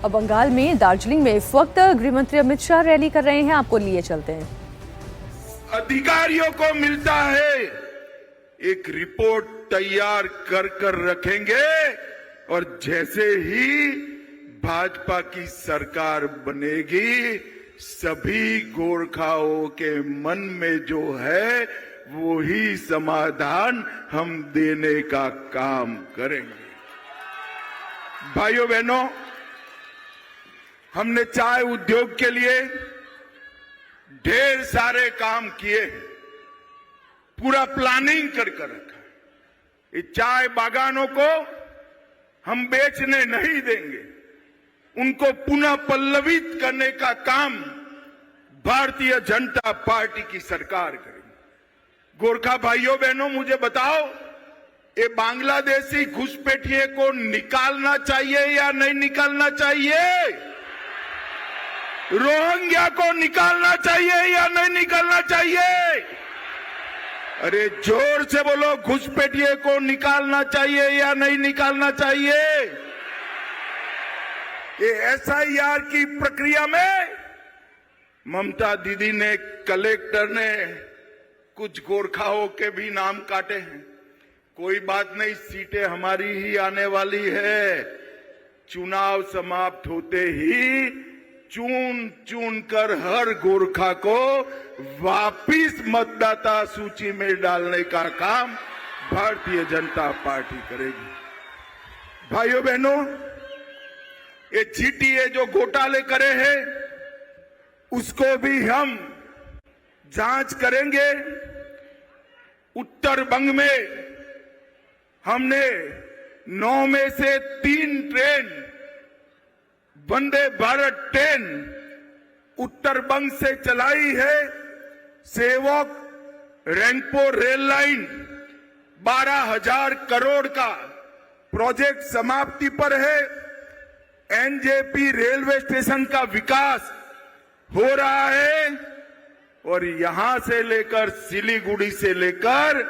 अब बंगाल में दार्जिलिंग में इस वक्त गृह मंत्री अमित शाह रैली कर रहे हैं, आपको लिए चलते हैं। अधिकारियों को मिलता है, एक रिपोर्ट तैयार कर रखेंगे और जैसे ही भाजपा की सरकार बनेगी, सभी गोरखाओं के मन में जो है वो ही समाधान हम देने का काम करेंगे। भाइयों बहनों, हमने चाय उद्योग के लिए ढेर सारे काम किए, पूरा प्लानिंग कर रखा। ये चाय बागानों को हम बेचने नहीं देंगे, उनको पुनः पल्लवित करने का काम भारतीय जनता पार्टी की सरकार करेगी। गोरखा भाइयों बहनों, मुझे बताओ, ये बांग्लादेशी घुसपैठिए को निकालना चाहिए या नहीं निकालना चाहिए? रोहिंग्या को निकालना चाहिए या नहीं निकालना चाहिए? अरे जोर से बोलो, घुसपैठिए को निकालना चाहिए या नहीं निकालना चाहिए? ये एसआईआर की प्रक्रिया में ममता दीदी ने, कलेक्टर ने कुछ गोरखाओं के भी नाम काटे हैं। कोई बात नहीं, सीटें हमारी ही आने वाली है। चुनाव समाप्त होते ही चुन कर हर गोरखा को वापिस मतदाता सूची में डालने का काम भारतीय जनता पार्टी करेगी। भाइयों बहनों, ये जीटीए जो घोटाले करे हैं उसको भी हम जांच करेंगे। उत्तर बंग में हमने 9 में से 3 ट्रेन वंदे भारत ट्रेन उत्तर बंग से चलाई है। सेवक रैंगपो रेल लाइन 12,000 करोड़ का प्रोजेक्ट समाप्ति पर है। एनजेपी रेलवे स्टेशन का विकास हो रहा है और यहां से लेकर सिलीगुड़ी से लेकर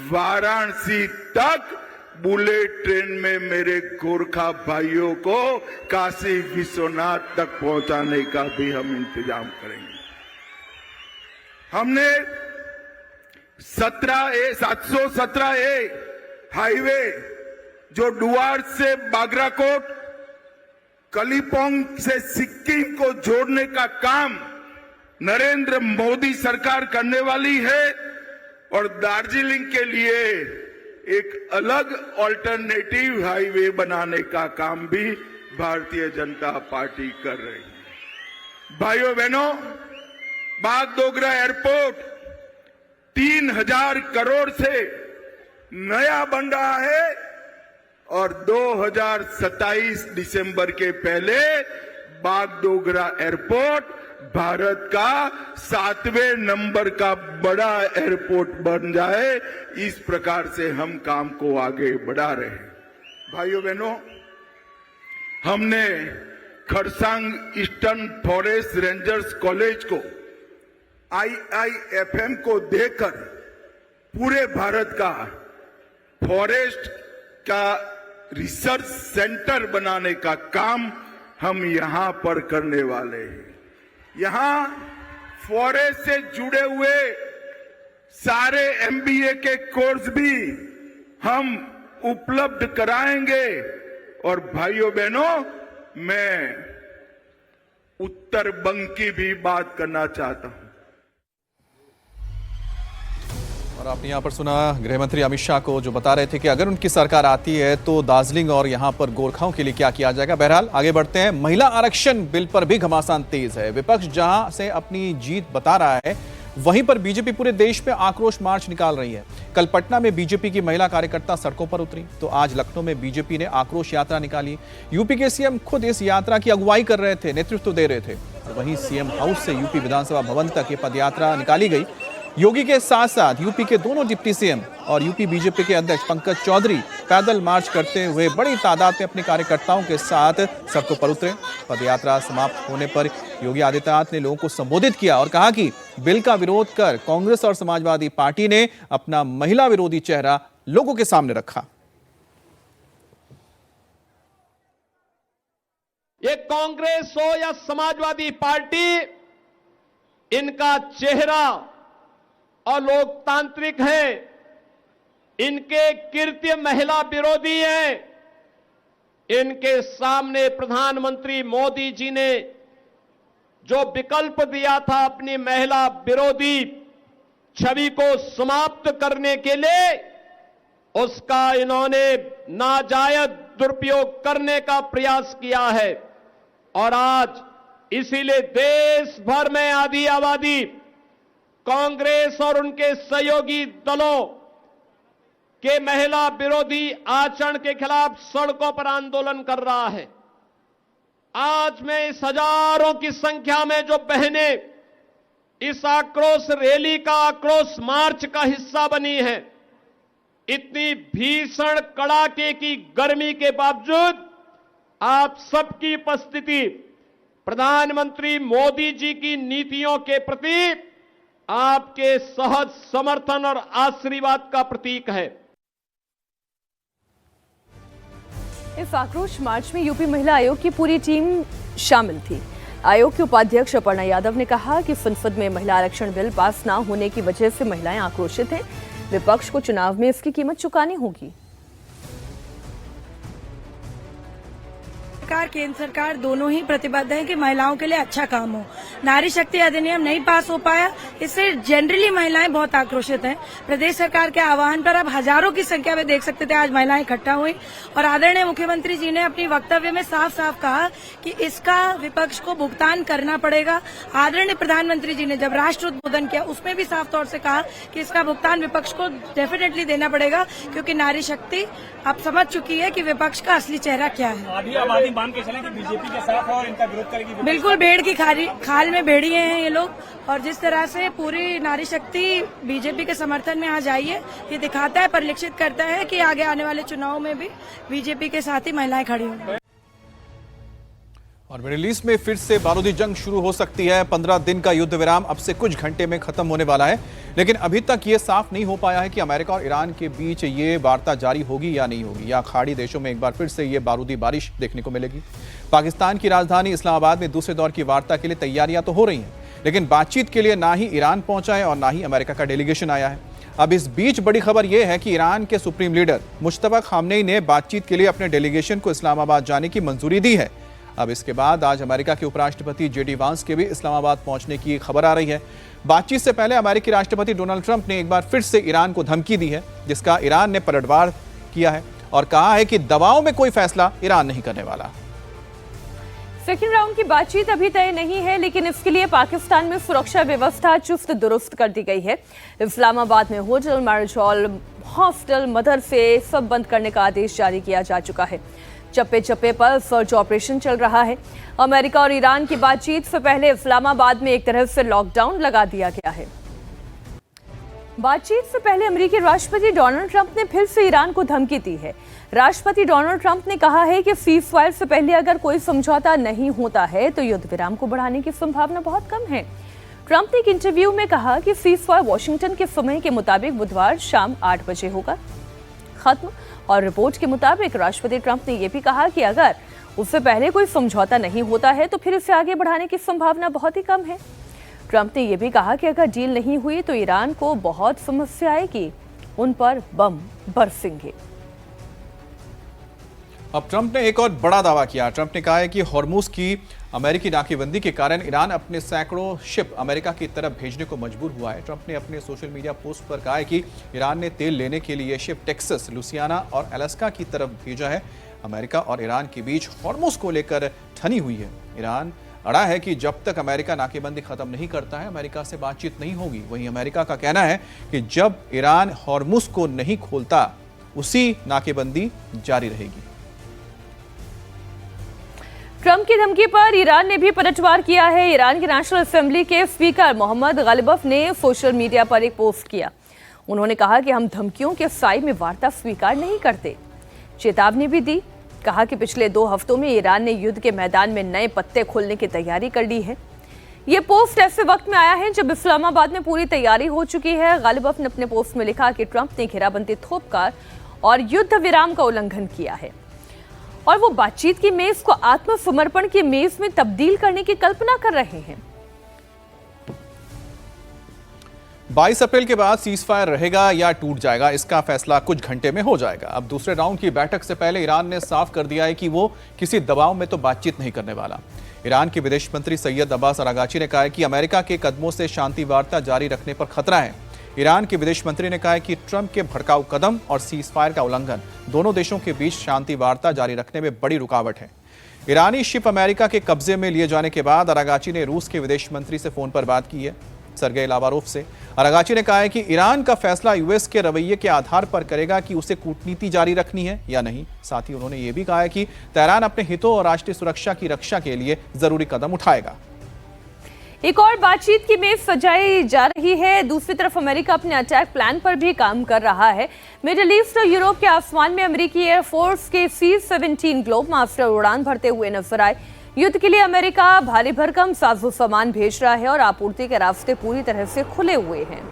वाराणसी तक बुलेट ट्रेन में मेरे गोरखा भाइयों को काशी विश्वनाथ तक पहुंचाने का भी हम इंतजाम करेंगे। हमने 717A हाईवे जो डुआर्स से बागराकोट, कलिपोंग से सिक्किम को जोड़ने का काम नरेंद्र मोदी सरकार करने वाली है और दार्जिलिंग के लिए एक अलग ऑल्टरनेटिव हाईवे बनाने का काम भी भारतीय जनता पार्टी कर रही है। भाइयों बहनों, बागडोगरा एयरपोर्ट 3,000 करोड़ से नया बन रहा है और 2027 दिसंबर के पहले बागडोगरा एयरपोर्ट भारत का 7वें नंबर का बड़ा एयरपोर्ट बन जाए, इस प्रकार से हम काम को आगे बढ़ा रहे हैं। भाइयों बहनों, हमने Kharsang eastern forest rangers college को IIFM को देकर पूरे भारत का फॉरेस्ट का रिसर्च सेंटर बनाने का काम हम यहां पर करने वाले हैं। यहां फॉरेस्ट से जुड़े हुए सारे MBA के कोर्स भी हम उपलब्ध कराएंगे। और भाइयों बहनों, मैं उत्तर बंग की भी बात करना चाहता हूं। और आपने यहाँ पर सुना गृह मंत्री अमित शाह को, जो बता रहे थे कि अगर उनकी सरकार आती है तो दार्जिलिंग और यहाँ पर गोरखाओं के लिए क्या किया जाएगा। बहरहाल आगे बढ़ते हैं। महिला आरक्षण बिल पर भी घमासान तेज है। विपक्ष जहां से अपनी जीत बता रहा है, वहीं पर बीजेपी पूरे देश में आक्रोश मार्च निकाल रही है। कल पटना में बीजेपी की महिला कार्यकर्ता सड़कों पर उतरी, तो आज लखनऊ में बीजेपी ने आक्रोश यात्रा निकाली। यूपी के सीएम खुद इस यात्रा की अगुवाई कर रहे थे, नेतृत्व दे रहे थे। वहीं सीएम हाउस से यूपी विधानसभा भवन तक ये पदयात्रा निकाली गई। योगी के साथ साथ यूपी के दोनों डिप्टी सीएम और यूपी बीजेपी के अध्यक्ष पंकज चौधरी पैदल मार्च करते हुए बड़ी तादाद में अपने कार्यकर्ताओं के साथ सड़कों पर उतरे। पदयात्रा समाप्त होने पर योगी आदित्यनाथ ने लोगों को संबोधित किया और कहा कि बिल का विरोध कर कांग्रेस और समाजवादी पार्टी ने अपना महिला विरोधी चेहरा लोगों के सामने रखा। ये कांग्रेस हो या समाजवादी पार्टी, इनका चेहरा अलोकतांत्रिक है, इनके कृत्य महिला विरोधी है। इनके सामने प्रधानमंत्री मोदी जी ने जो विकल्प दिया था अपनी महिला विरोधी छवि को समाप्त करने के लिए, उसका इन्होंने नाजायज दुरुपयोग करने का प्रयास किया है। और आज इसीलिए देश भर में आधी आबादी कांग्रेस और उनके सहयोगी दलों के महिला विरोधी आचरण के खिलाफ सड़कों पर आंदोलन कर रहा है। आज मैं इस हजारों की संख्या में जो बहनें इस आक्रोश रैली का, आक्रोश मार्च का हिस्सा बनी है, इतनी भीषण कड़ाके की गर्मी के बावजूद आप सबकी उपस्थिति प्रधानमंत्री मोदी जी की नीतियों के प्रति आपके सहज समर्थन और आशीर्वाद का प्रतीक है। इस आक्रोश मार्च में यूपी महिला आयोग की पूरी टीम शामिल थी। आयोग के उपाध्यक्ष अपर्णा यादव ने कहा कि संसद में महिला आरक्षण बिल पास न होने की वजह से महिलाएं आक्रोशित हैं। विपक्ष को चुनाव में इसकी कीमत चुकानी होगी। सरकार, केंद्र सरकार दोनों ही प्रतिबद्ध हैं कि महिलाओं के लिए अच्छा काम हो। नारी शक्ति अधिनियम नहीं पास हो पाया, इससे जनरली महिलाएं बहुत आक्रोशित हैं। प्रदेश सरकार के आह्वान पर अब हजारों की संख्या में देख सकते थे आज महिलाएं इकट्ठा हुई और आदरणीय मुख्यमंत्री जी ने अपनी वक्तव्य में साफ साफ कहा कि इसका विपक्ष को भुगतान करना पड़ेगा। आदरणीय प्रधानमंत्री जी ने जब राष्ट्र उद्बोधन किया उसमें भी साफ तौर से कहा कि इसका भुगतान विपक्ष को डेफिनेटली देना पड़ेगा, क्योंकि नारी शक्ति अब समझ चुकी है कि विपक्ष का असली चेहरा क्या है। मान के चलें कि बीजेपी के साथ और इनका विरोध करेगी। बिल्कुल भेड़ की खाल में भेड़िए हैं ये लोग, और जिस तरह से पूरी नारी शक्ति बीजेपी के समर्थन में आज आई है, ये दिखाता है, परिलक्षित करता है कि आगे आने वाले चुनाव में भी बीजेपी के साथ ही महिलाएं खड़ी होंगी। और मिडिल ईस्ट में फिर से बारूदी जंग शुरू हो सकती है। 15 दिन का युद्ध विराम अब से कुछ घंटे में खत्म होने वाला है, लेकिन अभी तक ये साफ नहीं हो पाया है कि अमेरिका और ईरान के बीच ये वार्ता जारी होगी या नहीं होगी, या खाड़ी देशों में एक बार फिर से ये बारूदी बारिश देखने को मिलेगी। पाकिस्तान की राजधानी इस्लामाबाद में दूसरे दौर की वार्ता के लिए तैयारियां तो हो रही हैं, लेकिन बातचीत के लिए ना ही ईरान पहुंचा है और ना ही अमेरिका का डेलीगेशन आया है। अब इस बीच बड़ी खबर यह है कि ईरान के सुप्रीम लीडर मुश्तबा खामनेई ने बातचीत के लिए अपने डेलीगेशन को इस्लामाबाद जाने की मंजूरी दी है। अब इसके बाद आज अमेरिका के उपराष्ट्रपति जेडी वांस के भी इस्लामाबाद पहुंचने की खबर आ रही है। बातचीत से पहले अमेरिकी राष्ट्रपति डोनाल्ड ट्रंप ने एक बार फिर से ईरान को धमकी दी है, जिसका ईरान ने पलटवार किया है और कहा है कि दबाव में कोई फैसला ईरान नहीं करने वाला। सेकेंड राउंड की बातचीत अभी तय नहीं है, लेकिन इसके लिए पाकिस्तान में सुरक्षा व्यवस्था चुस्त दुरुस्त कर दी गई है। इस्लामाबाद में होटल, मैरिज हॉल, हॉस्टल, मदरसे सब बंद करने का आदेश जारी किया जा चुका है। चप्पे चप्पे पर सर्च ऑपरेशन चल रहा है। अमेरिका और ईरान की बातचीत से पहले इस्लामाबाद में एक तरह से लॉकडाउन लगा दिया गया है। बातचीत से पहले अमेरिकी राष्ट्रपति डोनाल्ड ट्रंप ने फिर से ईरान को धमकी दी है। राष्ट्रपति डोनाल्ड ट्रंप ने कहा है कि सीज़फायर से पहले अगर कोई समझौता नहीं होता है तो युद्ध विराम को बढ़ाने की संभावना बहुत कम है। ट्रंप ने एक इंटरव्यू में कहा कि सीज़फायर वॉशिंगटन के समय के मुताबिक बुधवार शाम 8 बजे होगा खत्म। और रिपोर्ट के मुताबिक राष्ट्रपति ट्रंप ने यह भी कहा कि अगर उससे पहले कोई समझौता नहीं होता है तो फिर इसे आगे बढ़ाने की संभावना बहुत ही कम है। ट्रंप ने यह भी कहा कि अगर डील नहीं हुई तो ईरान को बहुत समस्या आएगी, उन पर बम बरसेंगे। अब ट्रंप ने एक और बड़ा दावा किया। ट्रंप ने कहा है कि हॉर्मुज की अमेरिकी नाकेबंदी के कारण ईरान अपने सैकड़ों शिप अमेरिका की तरफ भेजने को मजबूर हुआ है। ट्रंप ने अपने सोशल मीडिया पोस्ट पर कहा है कि ईरान ने तेल लेने के लिए शिप टेक्सास, लुसियाना और अलास्का की तरफ भेजा है। अमेरिका और ईरान के बीच हॉर्मुज को लेकर ठनी हुई है। ईरान अड़ा है कि जब तक अमेरिका नाकेबंदी खत्म नहीं करता है अमेरिका से बातचीत नहीं होगी। वहीं अमेरिका का कहना है कि जब ईरान हॉर्मुज को नहीं खोलता उसी नाकेबंदी जारी रहेगी। ट्रंप की धमकी पर ईरान ने भी पलटवार किया है। ईरान की नेशनल असेंबली के स्पीकर मोहम्मद गालिबफ ने सोशल मीडिया पर एक पोस्ट किया। उन्होंने कहा कि हम धमकियों के साए में वार्ता स्वीकार नहीं करते। चेतावनी भी दी। कहा कि पिछले 2 हफ्तों में ईरान ने युद्ध के मैदान में नए पत्ते खोलने की तैयारी कर ली है। ये पोस्ट ऐसे वक्त में आया है जब इस्लामाबाद में पूरी तैयारी हो चुकी है। गालिबफ ने अपने पोस्ट में लिखा कि ट्रंप ने घेराबंदी थोपकर और युद्ध विराम का उल्लंघन किया है और वो बातचीत की मेज को आत्मसमर्पण की मेज में तब्दील करने की कल्पना कर रहे हैं। 22 अप्रैल के बाद सीजफायर रहेगा या टूट जाएगा, इसका फैसला कुछ घंटे में हो जाएगा। अब दूसरे राउंड की बैठक से पहले ईरान ने साफ कर दिया है कि वो किसी दबाव में तो बातचीत नहीं करने वाला। ईरान के विदेश मंत्री सैयद अब्बास अरागाची ने कहा है कि अमेरिका के कदमों से शांति वार्ता जारी रखने पर खतरा है। ईरान के विदेश मंत्री ने कहा है कि ट्रंप के भड़काऊ कदम और सीजफायर का उल्लंघन दोनों देशों के बीच शांति वार्ता जारी रखने में बड़ी रुकावट है। ईरानी शिप अमेरिका के कब्जे में लिए जाने के बाद अरागाची ने रूस के विदेश मंत्री से फोन पर बात की है, सरगेई लावारोव से। अरागाची ने कहा है कि ईरान का फैसला यूएस के रवैये के आधार पर करेगा कि उसे कूटनीति जारी रखनी है या नहीं। साथ ही उन्होंने ये भी कहा है कि तेहरान अपने हितों और राष्ट्रीय सुरक्षा की रक्षा के लिए जरूरी कदम उठाएगा। एक और बातचीत की मेज सजाई जा रही है। दूसरी तरफ अमेरिका अपने अटैक प्लान पर भी काम कर रहा है। मिडिल ईस्ट और यूरोप के आसमान में अमेरिकी एयरफोर्स के C-17 ग्लोब मास्टर उड़ान भरते हुए नजर आए। युद्ध के लिए अमेरिका भारी भरकम साजो सामान भेज रहा है और आपूर्ति के रास्ते पूरी तरह से खुले हुए हैं।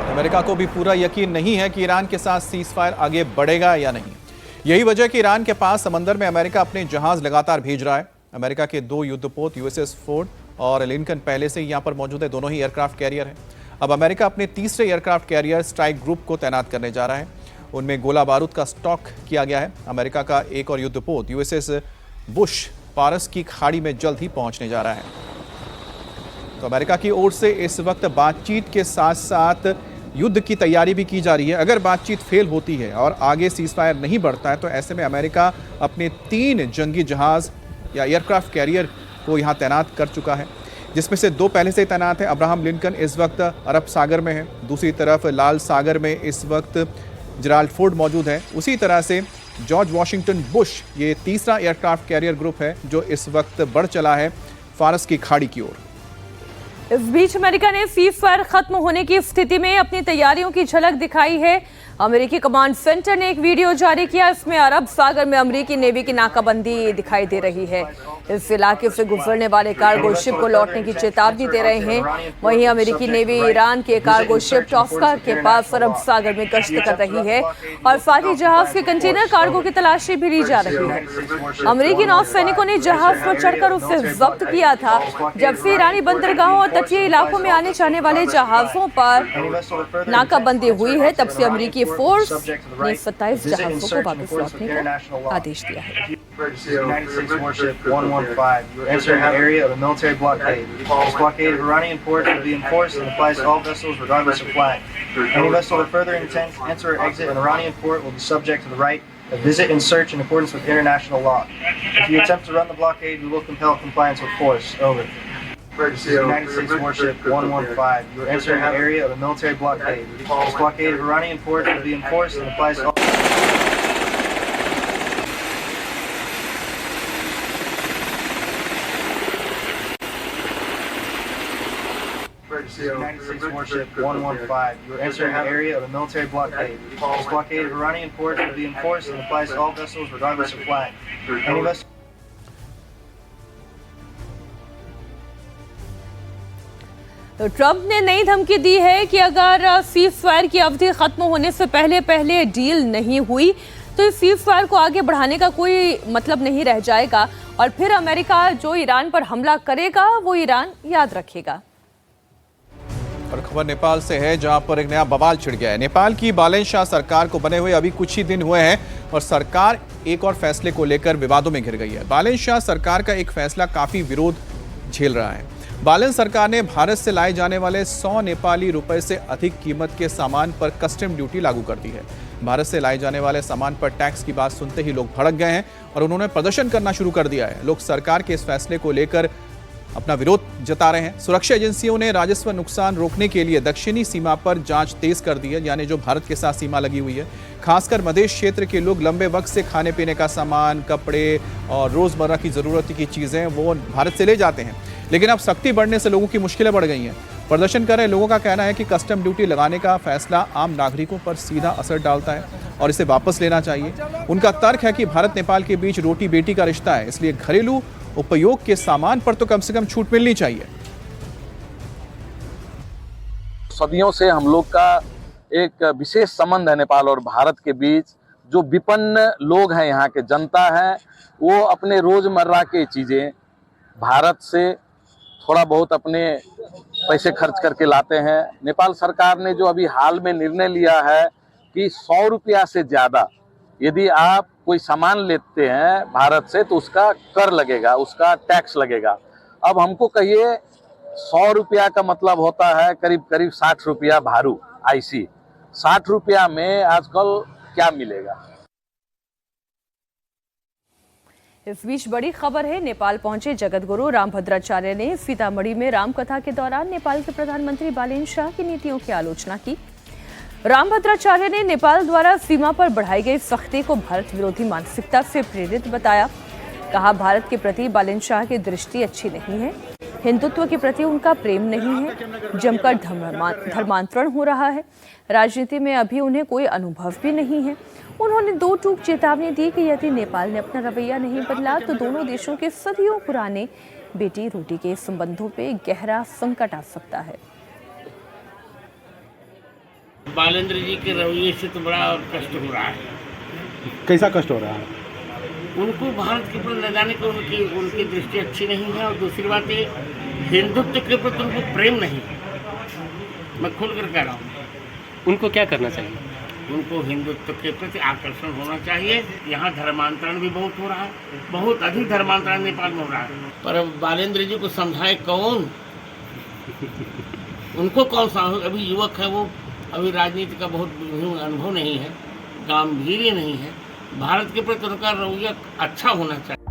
अमेरिका को भी पूरा यकीन नहीं है कि ईरान के साथ सीजफायर आगे बढ़ेगा या नहीं। यही वजह कि ईरान के पास समंदर में अमेरिका अपने जहाज लगातार भेज रहा है। अमेरिका के 2 युद्धपोत USS फोर्ड और लिंकन पहले से यहाँ पर मौजूद है, दोनों ही एयरक्राफ्ट कैरियर हैं। अब अमेरिका अपने तीसरे एयरक्राफ्ट कैरियर स्ट्राइक ग्रुप को तैनात करने जा रहा है। उनमें गोला बारूद का स्टॉक किया गया है। अमेरिका का एक और युद्धपोत USS बुश पारस की खाड़ी में जल्द ही पहुंचने जा रहा है। तो अमेरिका की ओर से इस वक्त बातचीत के साथ साथ युद्ध की तैयारी भी की जा रही है। अगर बातचीत फेल होती है और आगे सीजफायर नहीं बढ़ता है तो ऐसे में अमेरिका अपने 3 जंगी जहाज या एयरक्राफ्ट कैरियर को यहाँ तैनात कर चुका है, जिसमें से 2 पहले से तैनात है। अब्राहम लिंकन इस वक्त अरब सागर में है, दूसरी तरफ लाल सागर में इस वक्त जेराल्ड फोर्ड मौजूद है। उसी तरह से जॉर्ज वॉशिंगटन बुश ये तीसरा एयरक्राफ्ट कैरियर ग्रुप है जो इस वक्त बढ़ चला है फारस की खाड़ी की ओर। इस बीच अमेरिका ने सीजफायर खत्म होने की स्थिति में अपनी तैयारियों की झलक दिखाई है। अमेरिकी कमांड सेंटर ने एक वीडियो जारी किया, इसमें अरब सागर में अमेरिकी नेवी की नाकाबंदी दिखाई दे रही है। इस इलाके से गुजरने वाले कार्गो शिप को लौटने की चेतावनी दे रहे हैं। वहीं अमेरिकी नेवी ईरान के कार्गो शिप टॉस्का के पास अरब सागर में गश्त कर रही है और साथ जहाज के कंटेनर कार्गो की तलाशी भी ली जा रही है। अमेरिकी नौसैनिकों ने जहाज पर चढ़कर उसे जब्त किया था। जब से ईरानी बंदरगाहों और तटीय इलाकों में आने जाने वाले जहाजों पर नाकाबंदी हुई है, तब से अमेरिकी फोर्स ने 27 जहाजों को वापस लौटने का आदेश दिया है। United States warship 115. You are entering the area of a military blockade. This blockade of Iranian ports will be enforced and applies to all vessels regardless of flag. Any vessel that further intends to enter or exit an Iranian port will be subject to the right of visit and search in accordance with international law. If you attempt to run the blockade, we will compel compliance with force. Over. United States warship 115. You are entering the area of a military blockade. This blockade of Iranian ports will be enforced and applies to all. United States warship 115. You are entering the area of a military blockade. This blockade of Iranian ports will be enforced and applies to all vessels regardless of flag. Any vessel तो Trump ने नई धमकी दी है कि अगर ceasefire की अवधि खत्म होने से पहले डील नहीं हुई तो इस सीजफायर को आगे बढ़ाने का कोई मतलब नहीं रह जाएगा और फिर अमेरिका जो ईरान पर हमला करेगा वो ईरान याद रखेगा। और खबर नेपाल से है, जहां पर एक नया बवाल छिड़ गया है। नेपाल की बालेन शाह सरकार को बने हुए अभी कुछ ही दिन हुए हैं और सरकार एक और फैसले को लेकर विवादों में घिर गई है। बालेन शाह सरकार का एक फैसला काफी विरोध झेल रहा है। बालेन सरकार ने भारत से लाए जाने वाले 100 नेपाली रुपए से अधिक कीमत के सामान पर कस्टम ड्यूटी लागू कर दी है। भारत से लाए जाने वाले सामान पर टैक्स की बात सुनते ही लोग भड़क गए हैं और उन्होंने प्रदर्शन करना शुरू कर दिया है। लोग सरकार के इस फैसले को लेकर अपना विरोध जता रहे हैं। सुरक्षा एजेंसियों ने राजस्व नुकसान रोकने के लिए दक्षिणी सीमा पर जांच तेज कर दी है, यानी जो भारत के साथ सीमा लगी हुई है। खासकर मधेश क्षेत्र के लोग लंबे वक्त से खाने पीने का सामान, कपड़े और रोजमर्रा की जरूरत की चीजें वो भारत से ले जाते हैं, लेकिन अब सख्ती बढ़ने से लोगों की मुश्किलें बढ़ गई हैं। प्रदर्शन कर रहे लोगों का कहना है कि कस्टम ड्यूटी लगाने का फैसला आम नागरिकों पर सीधा असर डालता है और इसे वापस लेना चाहिए। उनका तर्क है कि भारत नेपाल के बीच रोटी बेटी का रिश्ता है, इसलिए घरेलू उपयोग के सामान पर तो कम से कम छूट मिलनी चाहिए। सदियों से हम लोग का एक विशेष संबंध है नेपाल और भारत के बीच। जो विपन्न लोग हैं, यहाँ के जनता है, वो अपने रोजमर्रा की चीजें भारत से थोड़ा बहुत अपने पैसे खर्च करके लाते हैं। नेपाल सरकार ने जो अभी हाल में निर्णय लिया है कि 100 रुपया से ज्यादा यदि आप कोई सामान लेते हैं भारत से तो उसका कर लगेगा, उसका टैक्स लगेगा। अब हमको कहिए 100 रुपया का मतलब होता है करीब करीब 60 रुपया भारू आईसी। 60 रुपया में आजकल क्या मिलेगा। इस बीच बड़ी खबर है, नेपाल पहुंचे जगतगुरु रामभद्राचार्य ने सीतामढ़ी में रामकथा के दौरान नेपाल के प्रधानमंत्री बालेन्द्र शाह की नीतियों की आलोचना की। रामभद्राचार्य ने नेपाल द्वारा सीमा पर बढ़ाई गई सख्ती को भारत विरोधी मानसिकता से प्रेरित बताया। कहा, भारत के प्रति बालेन्द्र शाह की दृष्टि अच्छी नहीं है, हिंदुत्व के प्रति उनका प्रेम नहीं है, जमकर धर्मांतरण हो रहा है, राजनीति में अभी उन्हें कोई अनुभव भी नहीं है। उन्होंने दो टूक चेतावनी दी कि यदि नेपाल ने अपना रवैया नहीं बदला तो दोनों देशों के सदियों पुराने बेटी रोटी के संबंधों पे गहरा संकट आ सकता है। बालेन्द्र जी के रवैये से तो बड़ा कष्ट हो रहा है। कैसा कष्ट हो रहा है? उनको भारत के प्रति न जाने को उनकी दृष्टि अच्छी नहीं है, और दूसरी बात ये हिंदुत्व के प्रति उनको प्रेम नहीं है। मैं खुल कर कह रहा हूँ, उनको क्या करना चाहिए? उनको हिंदुत्व के प्रति आकर्षण होना चाहिए। यहाँ धर्मांतरण भी बहुत हो रहा है, बहुत अधिक धर्मांतरण नेपाल में हो रहा है, पर बालेन्द्र जी को समझाए कौन? उनको कौन सा, अभी युवक है वो, अभी राजनीति का बहुत अनुभव नहीं है, गांभीर्य नहीं है। भारत के प्रति उनका रवैया अच्छा होना चाहिए।